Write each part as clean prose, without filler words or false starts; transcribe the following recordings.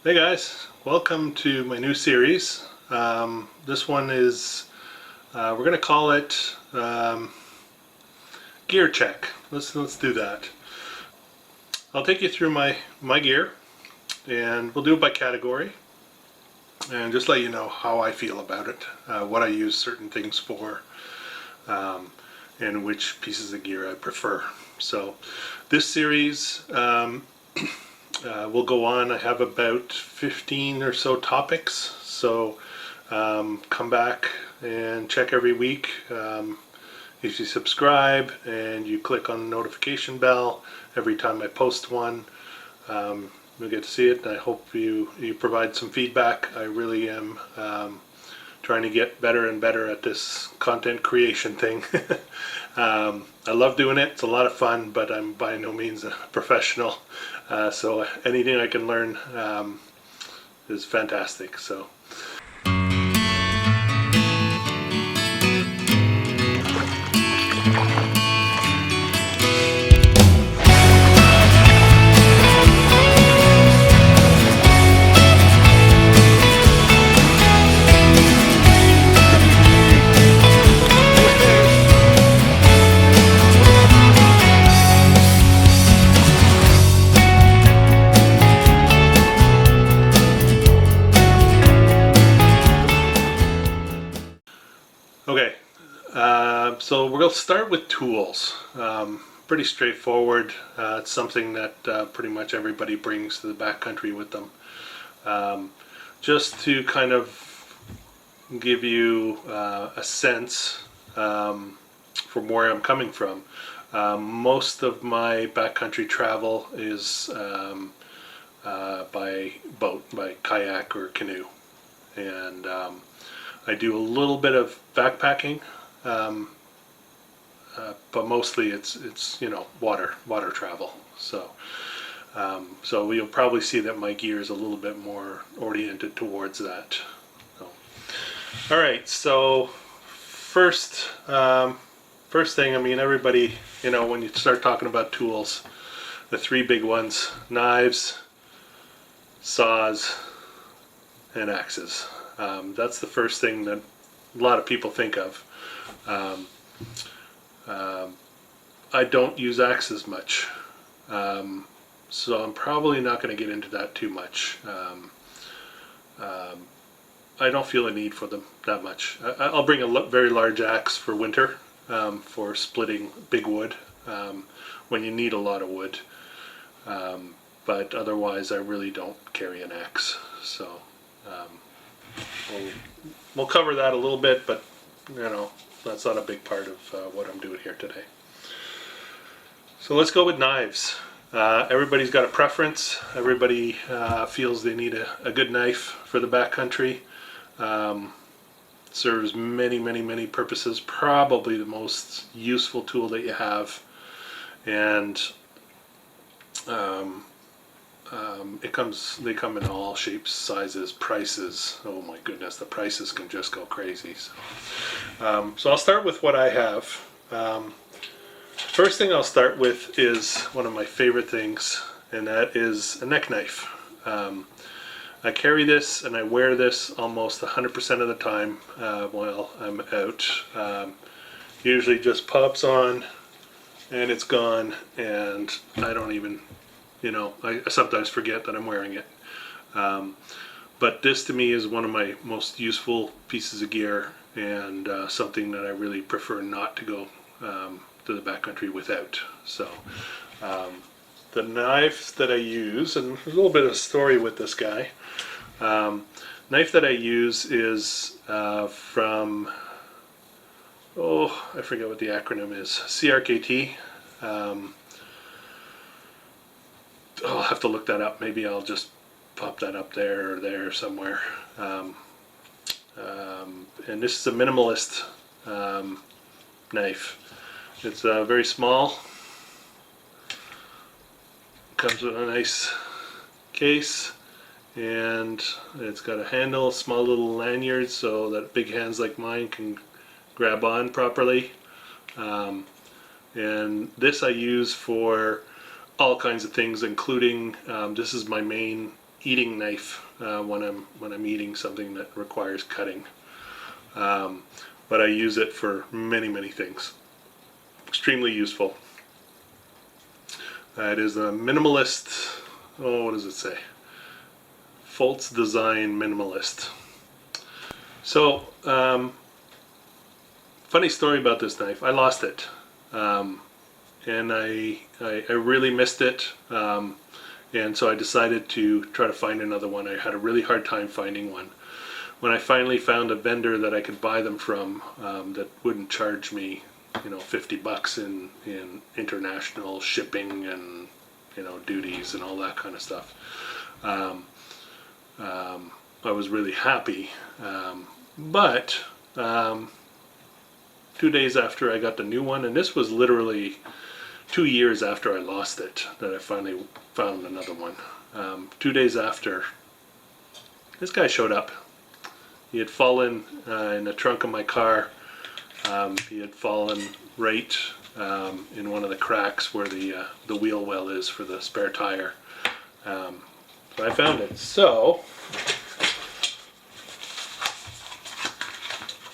Hey guys, welcome to my new series. This one is, we're going to call it Gear Check. Let's do that. I'll take you through my gear, and we'll do it by category, and just let you know how I feel about it, what I use certain things for, and which pieces of gear I prefer. So this series will go on. I have about 15 or so topics, so come back and check every week. If you subscribe and you click on the notification bell every time I post one, you'll get to see it. I hope you provide some feedback. I really am trying to get better and better at this content creation thing. I love doing it. It's a lot of fun, but I'm by no means a professional. So anything I can learn is fantastic. So. Okay, so we're going to start with tools. Pretty straightforward. It's something that pretty much everybody brings to the backcountry with them. Just to kind of give you a sense from where I'm coming from. Most of my backcountry travel is by boat, by kayak or canoe, and I do a little bit of backpacking, but mostly it's water travel. So so you'll probably see that my gear is a little bit more oriented towards that. So, all right, so first thing, I mean, everybody, when you start talking about tools, the three big ones: knives, saws, and axes. That's the first thing that a lot of people think of. I don't use axes much, so I'm probably not going to get into that too much. I don't feel a need for them that much. I'll bring a very large axe for winter, for splitting big wood, when you need a lot of wood, but otherwise I really don't carry an axe. So we'll cover that a little bit, but that's not a big part of what I'm doing here today. So let's go with knives. Everybody's got a preference. Everybody feels they need a good knife for the backcountry. Serves many purposes. Probably the most useful tool that you have, and they come in all shapes, sizes, prices. Oh my goodness, the prices can just go crazy. So I'll start with what I have. First thing I'll start with is one of my favorite things, and that is a neck knife. I carry this and I wear this almost 100% of the time while I'm out. Usually just pops on and it's gone, and I don't even, I sometimes forget that I'm wearing it. But this to me is one of my most useful pieces of gear, and something that I really prefer not to go to the backcountry without. So the knife that I use, and there's a little bit of a story with this guy. Knife that I use is from, I forget what the acronym is, CRKT. I'll have to look that up. Maybe I'll just pop that up there or there somewhere. And this is a minimalist knife. It's very small. Comes with a nice case, and it's got a handle, small little lanyard, so that big hands like mine can grab on properly. And this I use for all kinds of things, including this is my main eating knife when I'm eating something that requires cutting. But I use it for many things. Extremely useful. It is a minimalist. Oh, what does it say? Foltz Design Minimalist. So, funny story about this knife. I lost it, and I really missed it. And so I decided to try to find another one. I had a really hard time finding one. When I finally found a vendor that I could buy them from, that wouldn't charge me, $50 in international shipping and, duties and all that kind of stuff, I was really happy. But 2 days after I got the new one, and this was literally 2 years after I lost it, that I finally found another one. 2 days after, this guy showed up. He had fallen in the trunk of my car. He had fallen right in one of the cracks where the wheel well is for the spare tire. So I found it. So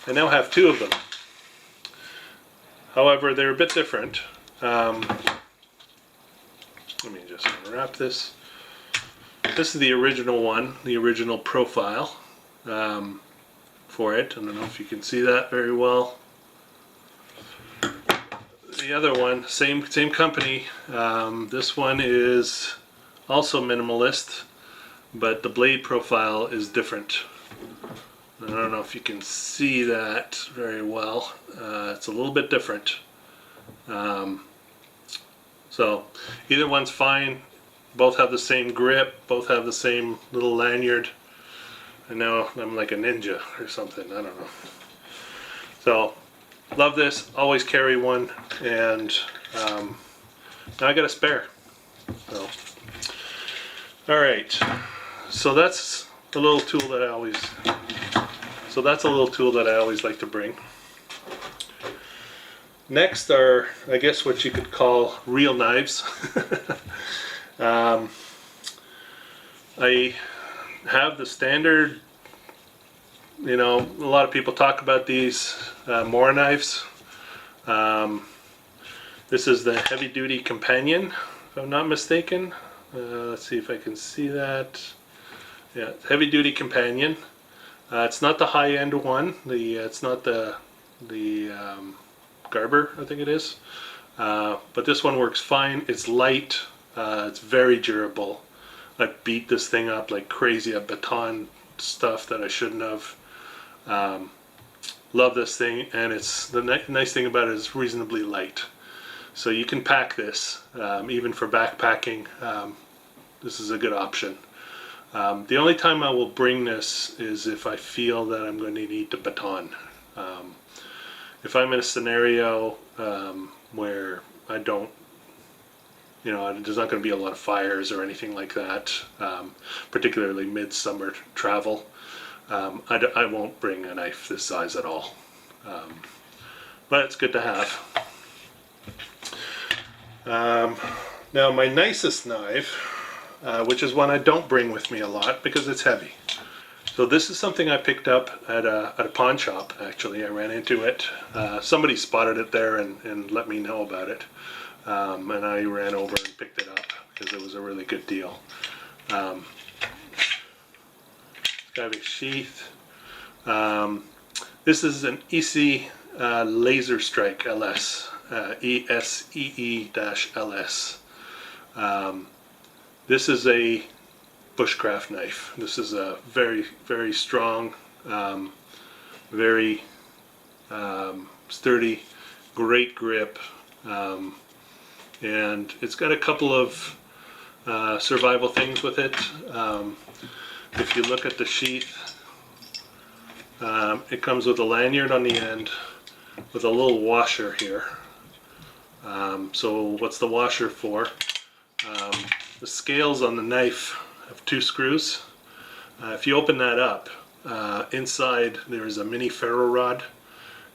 I now have 2 of them. However, they're a bit different. Let me just unwrap this. This is the original one, the original profile for it. I don't know if you can see that very well. The other one, same company. This one is also minimalist, but the blade profile is different. I don't know if you can see that very well. It's a little bit different. So either one's fine. Both have the same grip. Both have the same little lanyard. And now I'm like a ninja or something. I don't know. So love this. Always carry one. And now I got a spare. So, all right. So that's a little tool that I always. So that's a little tool that I always like to bring. Next are, I guess, what you could call real knives. I have the standard, a lot of people talk about these Mora knives. This is the heavy duty companion, if I'm not mistaken. Let's see if I can see that. Yeah, heavy duty companion. It's not the high end one. It's not the Garber, I think it is. But this one works fine. It's light. It's very durable. I beat this thing up like crazy. I baton stuff that I shouldn't have. Love this thing, and it's the nice thing about it is reasonably light. So you can pack this, even for backpacking. This is a good option. The only time I will bring this is if I feel that I'm going to need the baton. If I'm in a scenario where I don't, there's not going to be a lot of fires or anything like that, particularly midsummer travel, I won't bring a knife this size at all. But it's good to have. Now my nicest knife, which is one I don't bring with me a lot because it's heavy. So this is something I picked up at a pawn shop, actually. I ran into it. Somebody spotted it there and let me know about it. And I ran over and picked it up because it was a really good deal. It's got a big sheath. This is an EC Laser Strike LS, ESEE-LS. This is a bushcraft knife. This is a very strong, very sturdy, great grip, and it's got a couple of survival things with it. If you look at the sheath, it comes with a lanyard on the end with a little washer here. So what's the washer for? The scales on the knife have 2 screws. If you open that up, inside there is a mini ferro rod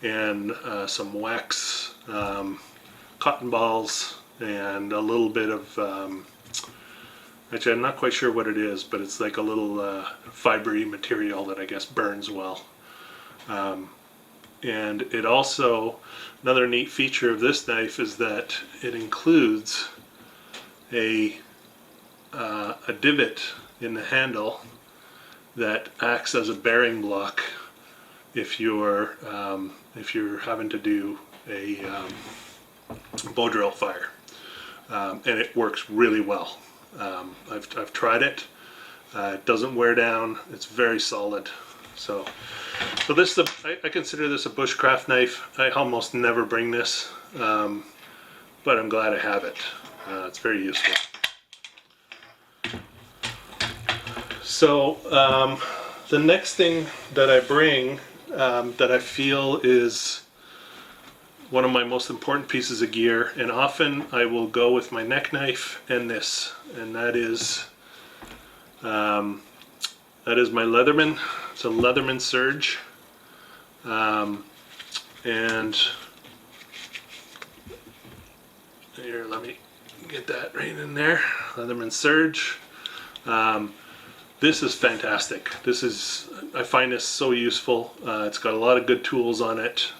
and some wax, cotton balls, and a little bit of Actually, I'm not quite sure what it is, but it's like a little fibery material that I guess burns well. And it also, another neat feature of this knife is that it includes a divot in the handle that acts as a bearing block if you're having to do a bow drill fire, and it works really well. I've tried it. It doesn't wear down. It's very solid. So this is I consider this a bushcraft knife. I almost never bring this, but I'm glad I have it. It's very useful. So the next thing that I bring that I feel is one of my most important pieces of gear, and often I will go with my neck knife and this, and that is my Leatherman. It's a Leatherman Surge, and here, let me get that right in there. Leatherman Surge. This is fantastic. I find this so useful. It's got a lot of good tools on it.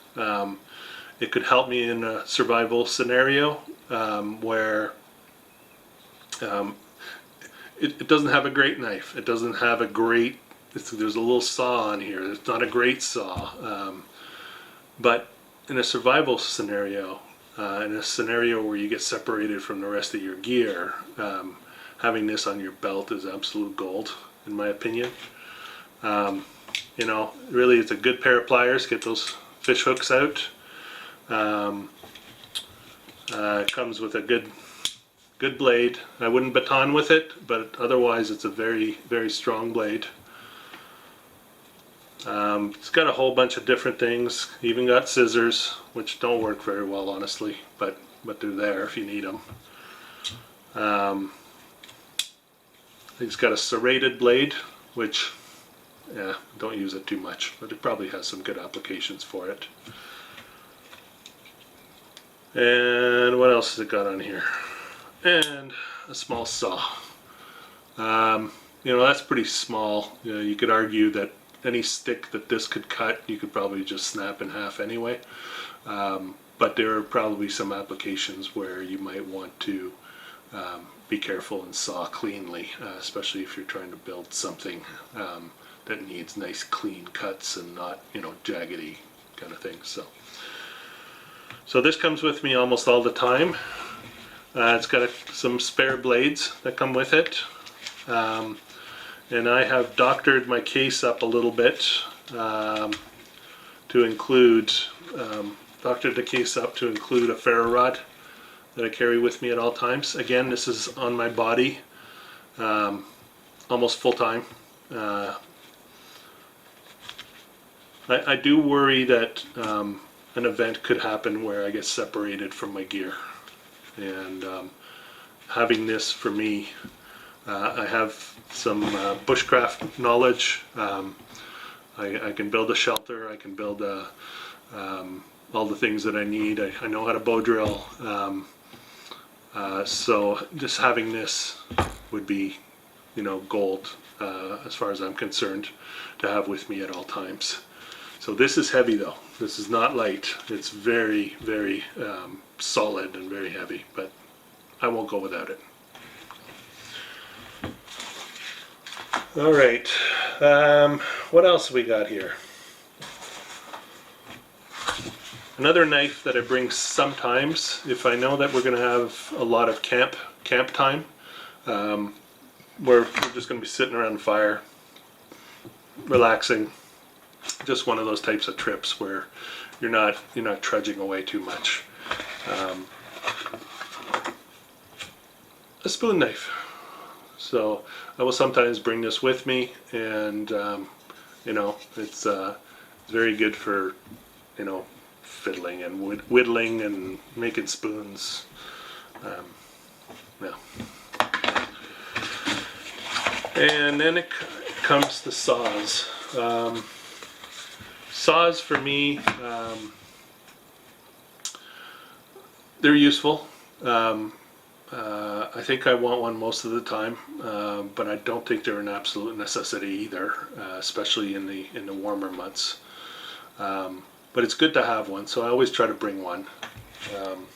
It could help me in a survival scenario where it doesn't have a great knife. It doesn't have a great, there's a little saw on here. It's not a great saw. But in a survival scenario, in a scenario where you get separated from the rest of your gear, having this on your belt is absolute gold, in my opinion. You know, really, it's a good pair of pliers. Get those fish hooks out. It comes with a good blade. I wouldn't baton with it, but otherwise it's a very, very strong blade. It's got a whole bunch of different things. Even got scissors, which don't work very well, honestly, but they're there if you need them. It's got a serrated blade, which, yeah, don't use it too much, but it probably has some good applications for it. And what else has it got on here? And a small saw. You know, that's pretty small. You know, you could argue that any stick that this could cut, you could probably just snap in half anyway. But there are probably some applications where you might want to be careful and saw cleanly, especially if you're trying to build something that needs nice clean cuts and not, you know, jaggedy kind of things. So this comes with me almost all the time. It's got some spare blades that come with it, and I have doctored my case up a little bit to include doctored the case up to include a ferro rod that I carry with me at all times. Again, this is on my body almost full time. I do worry that an event could happen where I get separated from my gear, and having this for me, I have some bushcraft knowledge. I can build a shelter. I can build all the things that I need. I know how to bow drill. So just having this would be, you know, gold as far as I'm concerned to have with me at all times. So this is heavy though. This is not light. It's very, very solid and very heavy, but I won't go without it. All right, what else we got here? Another knife that I bring sometimes if I know that we're going to have a lot of camp time. We're just going to be sitting around the fire, relaxing. Just one of those types of trips where you're not trudging away too much. A spoon knife. So I will sometimes bring this with me, and you know, it's very good for, you know, fiddling and whittling and making spoons. Yeah. And then it comes to saws. Saws for me, they're useful. I think I want one most of the time, but I don't think they're an absolute necessity either, especially in the warmer months. But it's good to have one, so I always try to bring one. Um,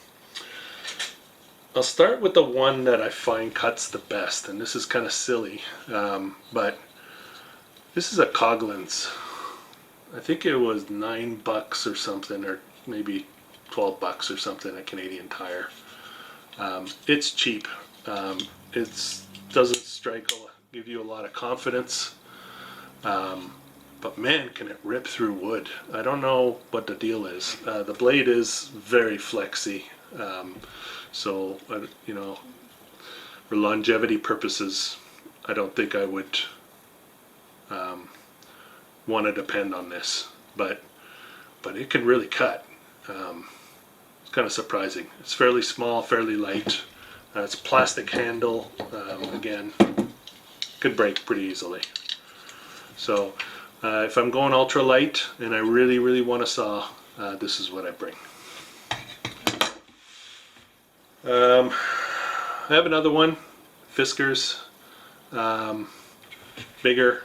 I'll start with the one that I find cuts the best, and this is kind of silly, but this is a Coghlan's. I think it was $9 or something, or maybe $12 or something at Canadian Tire. It's cheap. It doesn't give you a lot of confidence. But man, can it rip through wood. I don't know what the deal is. The blade is very flexy. So, you know, for longevity purposes, I don't think I would want to depend on this. But it can really cut. It's kind of surprising. It's fairly small, fairly light. It's a plastic handle. Again, could break pretty easily. So if I'm going ultra light and I really, really want to saw, this is what I bring. I have another one, Fiskars, bigger.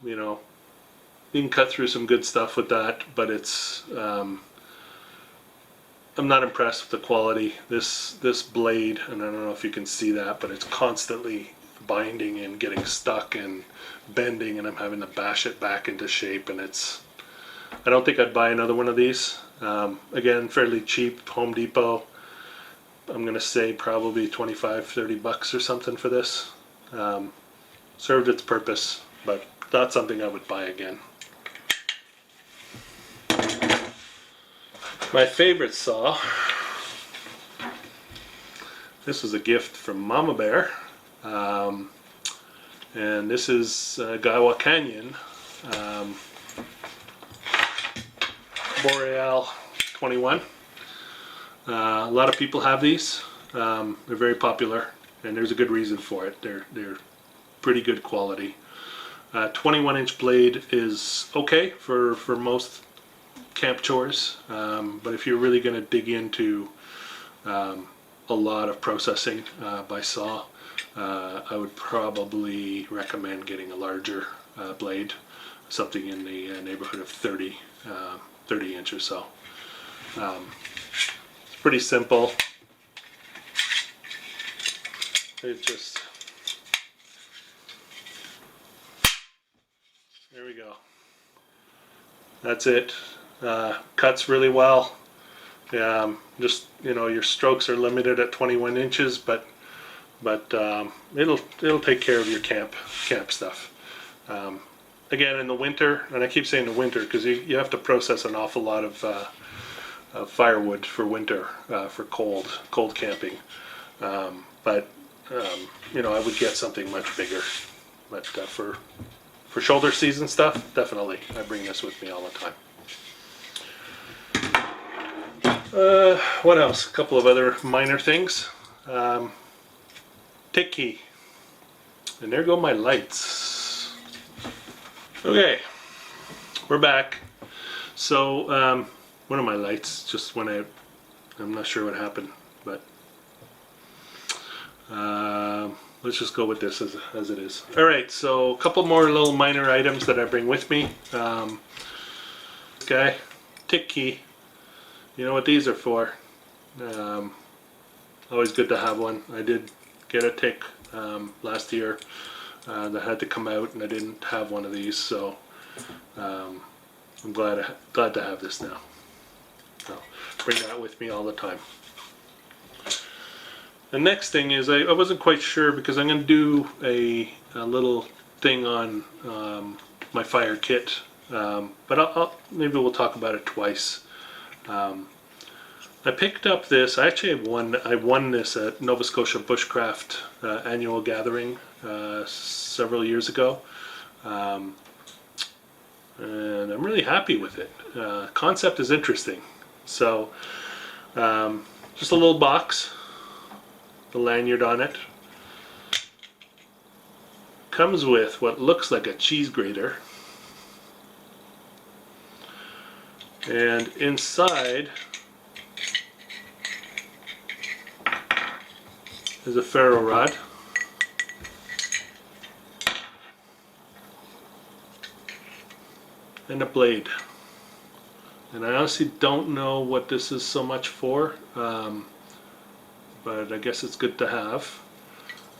You know, you can cut through some good stuff with that, but it's I'm not impressed with the quality. This blade, and I don't know if you can see that, but it's constantly binding and getting stuck and bending, and I'm having to bash it back into shape, and I don't think I'd buy another one of these. Again, fairly cheap, Home Depot. I'm gonna say probably $25-30 or something for this. Served its purpose, but not something I would buy again. My favorite saw, this was a gift from Mama Bear, and this is Gaiwa Canyon Boreal 21. A lot of people have these. They're very popular, and there's a good reason for it. They're pretty good quality. 21-inch blade is okay for most camp chores, but if you're really going to dig into a lot of processing by saw, I would probably recommend getting a larger blade, something in the neighborhood of 30 inch or so. It's pretty simple. It just, there we go. That's it. Cuts really well. Just, you know, your strokes are limited at 21 inches, but it'll take care of your camp stuff. Again, in the winter, and I keep saying the winter because you have to process an awful lot of firewood for winter, for cold camping. You know, I would get something much bigger. But for shoulder season stuff, definitely, I bring this with me all the time. What else? A couple of other minor things. Tick key. And there go my lights. Okay, we're back. So, one of my lights just went out. I'm not sure what happened, but let's just go with this as it is. Alright, so a couple more little minor items that I bring with me. This guy, tick key. You know what these are for. Always good to have one. I did get a tick last year that had to come out, and I didn't have one of these, so I'm glad to have this now. I'll bring that with me all the time. The next thing is I wasn't quite sure, because I'm going to do a little thing on my fire kit, but maybe we'll talk about it twice. I picked up this. I actually won this at Nova Scotia Bushcraft annual gathering several years ago, and I'm really happy with it. Concept is interesting. So just a little box, the lanyard on it. Comes with what looks like a cheese grater, and inside is a ferro rod. And a blade. And I honestly don't know what this is so much for, but I guess it's good to have.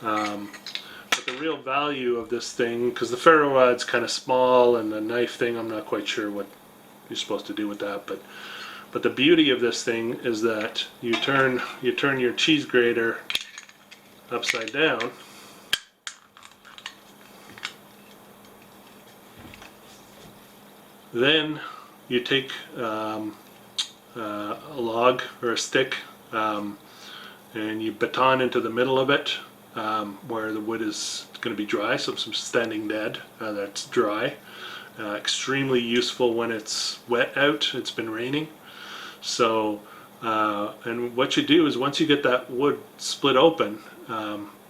But the real value of this thing, because the ferro rod's kind of small, and the knife thing, I'm not quite sure what you're supposed to do with that. But the beauty of this thing is that you turn your cheese grater upside down. Then you take a log or a stick, and you baton into the middle of it, where the wood is going to be dry, so some standing dead that's dry. Extremely useful when it's wet out, it's been raining. So, and what you do is once you get that wood split open,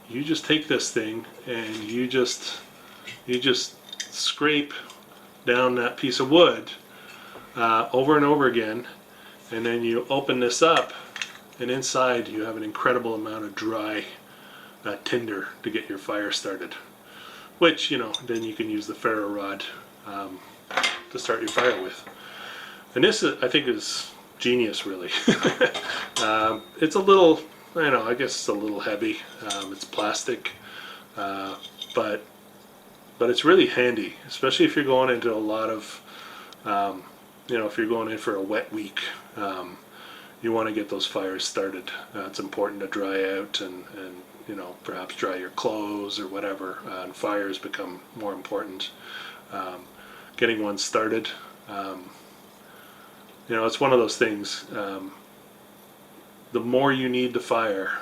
you just take this thing and you just scrape down that piece of wood over and over again, and then you open this up, and inside you have an incredible amount of dry tinder to get your fire started, which, you know, then you can use the ferro rod to start your fire with. And this I think is genius, really. It's a little, I guess it's a little heavy. It's plastic, but it's really handy, especially if you're going into a lot of, if you're going in for a wet week. You want to get those fires started. It's important to dry out and perhaps dry your clothes or whatever. And fires become more important. Getting one started. It's one of those things. The more you need the fire,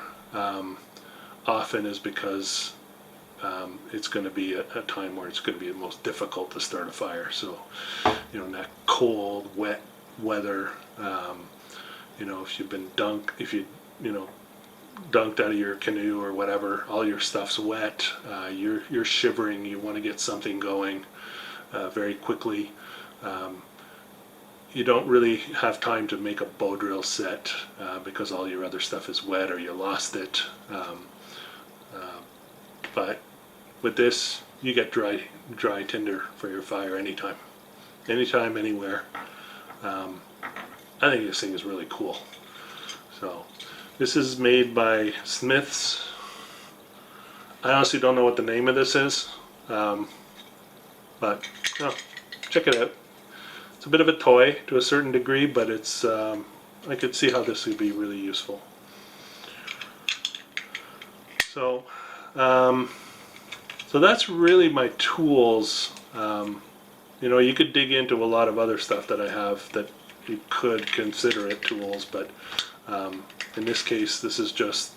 often is because it's going to be a time where it's going to be the most difficult to start a fire. So, in that cold, wet weather, if you've been dunked out of your canoe or whatever, all your stuff's wet, you're shivering, you want to get something going very quickly. You don't really have time to make a bow drill set because all your other stuff is wet or you lost it. But with this, you get dry tinder for your fire anytime, anywhere. I think this thing is really cool. So this is made by Smith's. I honestly don't know what the name of this is, but check it out. It's a bit of a toy to a certain degree, but it's I could see how this would be really useful. So that's really my tools. You could dig into a lot of other stuff that I have that you could consider it tools, but in this case, this is just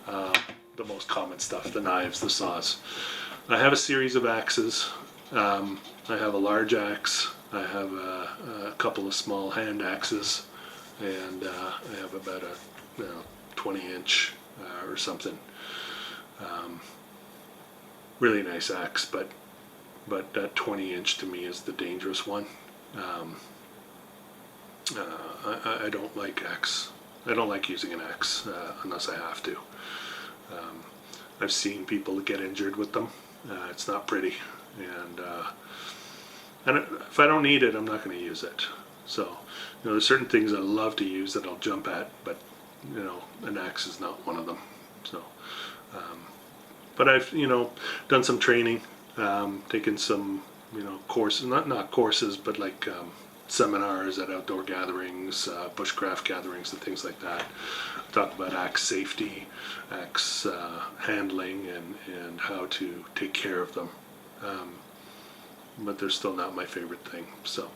the most common stuff: the knives, the saws. I have a series of axes. I have a large axe. I have a couple of small hand axes, and I have about a 20-inch or something. Really nice axe, but that 20-inch to me is the dangerous one. I don't like axe. I don't like using an axe unless I have to. I've seen people get injured with them. It's not pretty, and if I don't need it, I'm not going to use it. So, there's certain things I love to use that I'll jump at, but an axe is not one of them. So, but I've done some training, taken some courses, not courses, but like seminars at outdoor gatherings, bushcraft gatherings, and things like that. Talk about axe safety, axe handling, and how to take care of them. But they're still not my favorite thing. So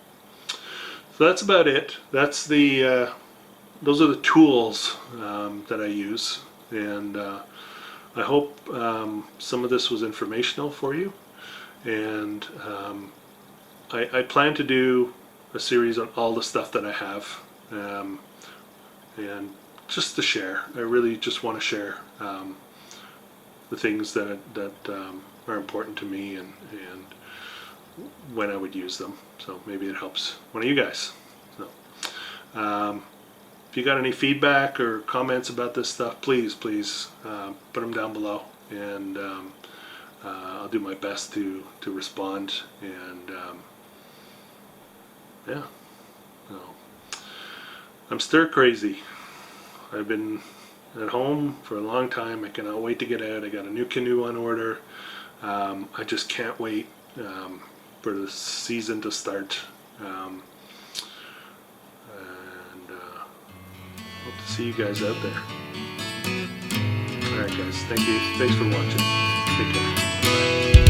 that's about it. That's those are the tools that I use, and I hope some of this was informational for you. And I plan to do a series on all the stuff that I have, and just to share. I really just want to share the things that are important to me, and when I would use them. So maybe it helps one of you guys. So if you got any feedback or comments about this stuff, please put them down below, and I'll do my best to respond. And yeah, well, I'm stir crazy. I've been at home for a long time. I cannot wait to get out. I got a new canoe on order. I just can't wait for the season to start. And hope to see you guys out there. Alright guys, thank you. Thanks for watching. Take care. Bye.